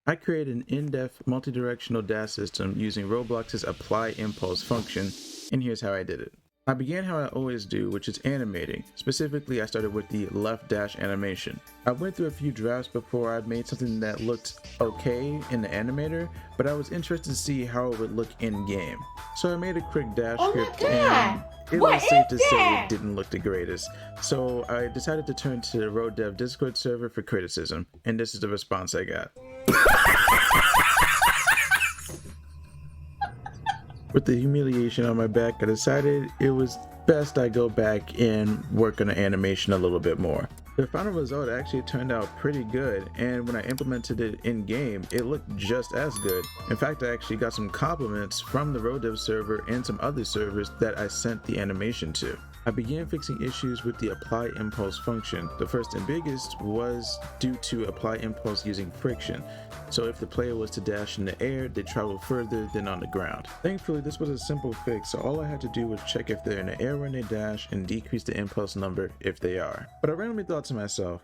I created an in-depth multi-directional dash system using Roblox's ApplyImpulse function, and here's how I did it. I began how I always do, which is animating. Specifically, I started with the left dash animation. I went through a few drafts before I made something that looked okay in the animator, but I was interested to see how it would look in-game. So I made a quick dash script, and it was safe to say it didn't look the greatest. So I decided to turn to the RoDev Discord server for criticism, and this is the response I got. With the humiliation on my back, I decided it was best I go back and work on the animation a little bit more. The final result actually turned out pretty good, and when I implemented it in game, it looked just as good. In fact, I actually got some compliments from the RoDev server and some other servers that I sent the animation to. I began fixing issues with the ApplyImpulse function. The first and biggest was due to ApplyImpulse using friction. So if the player was to dash in the air, they'd travel further than on the ground. Thankfully, this was a simple fix, so all I had to do was check if they're in the air when they dash and decrease the impulse number if they are. But I randomly thought to myself,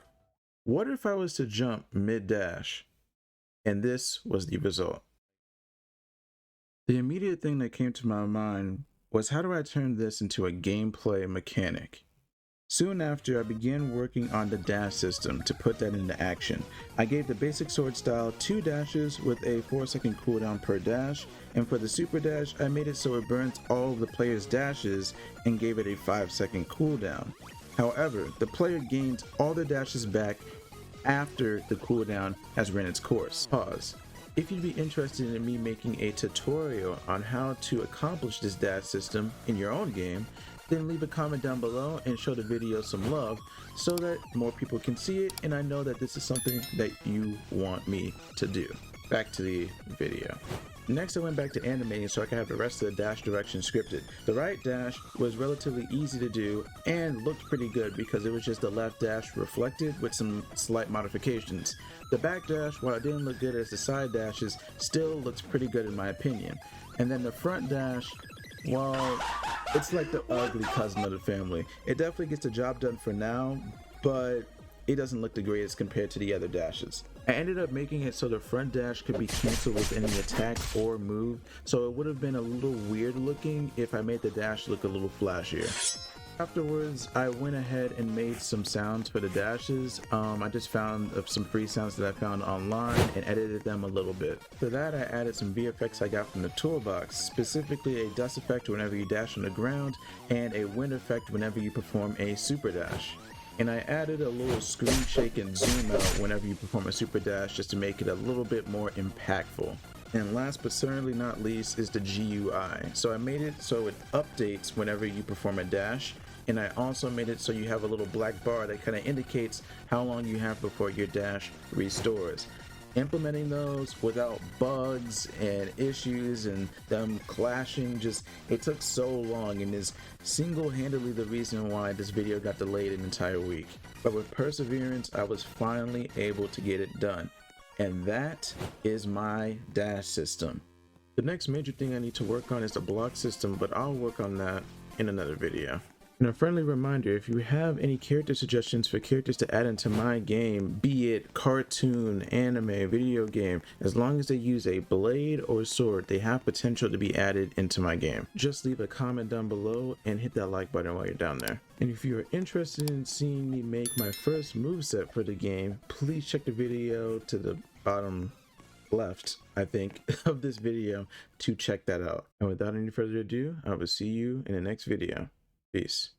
what if I was to jump mid-dash? And this was the result. The immediate thing that came to my mind was, how do I turn this into a gameplay mechanic? Soon after, I began working on the dash system to put that into action. I gave the basic sword style 2 dashes with a 4-second cooldown per dash, and for the super dash, I made it so it burns all of the player's dashes and gave it a 5-second cooldown. However, the player gains all their dashes back after the cooldown has run its course. Pause. If you'd be interested in me making a tutorial on how to accomplish this dash system in your own game, then leave a comment down below and show the video some love so that more people can see it, and I know that this is something that you want me to do. Back to the video. Next, I went back to animating so I could have the rest of the dash direction scripted. The right dash was relatively easy to do and looked pretty good because it was just the left dash reflected with some slight modifications. The back dash, while it didn't look good as the side dashes, still looks pretty good in my opinion. And then the front dash, well, it's like the ugly cousin of the family. It definitely gets the job done for now, but it doesn't look the greatest compared to the other dashes. I ended up making it so the front dash could be canceled with any attack or move, so it would have been a little weird looking if I made the dash look a little flashier. Afterwards, I went ahead and made some sounds for the dashes. I just found some free sounds that I found online and edited them a little bit. For that, I added some VFX I got from the toolbox, specifically a dust effect whenever you dash on the ground and a wind effect whenever you perform a super dash. And I added a little screen shake and zoom out whenever you perform a super dash just to make it a little bit more impactful. And last but certainly not least is the GUI. So I made it so it updates whenever you perform a dash, and I also made it so you have a little black bar that kind of indicates how long you have before your dash restores. Implementing those without bugs and issues and them clashing, it took so long, and is single-handedly the reason why this video got delayed an entire week. But with perseverance, I was finally able to get it done. And that is my dash system. The next major thing I need to work on is the block system, but I'll work on that in another video. And a friendly reminder, if you have any character suggestions for characters to add into my game, be it cartoon, anime, video game, as long as they use a blade or sword, they have potential to be added into my game. Just leave a comment down below and hit that like button while you're down there. And if you are interested in seeing me make my first moveset for the game, please check the video to the bottom left, I think, of this video to check that out. And without any further ado, I will see you in the next video. Peace.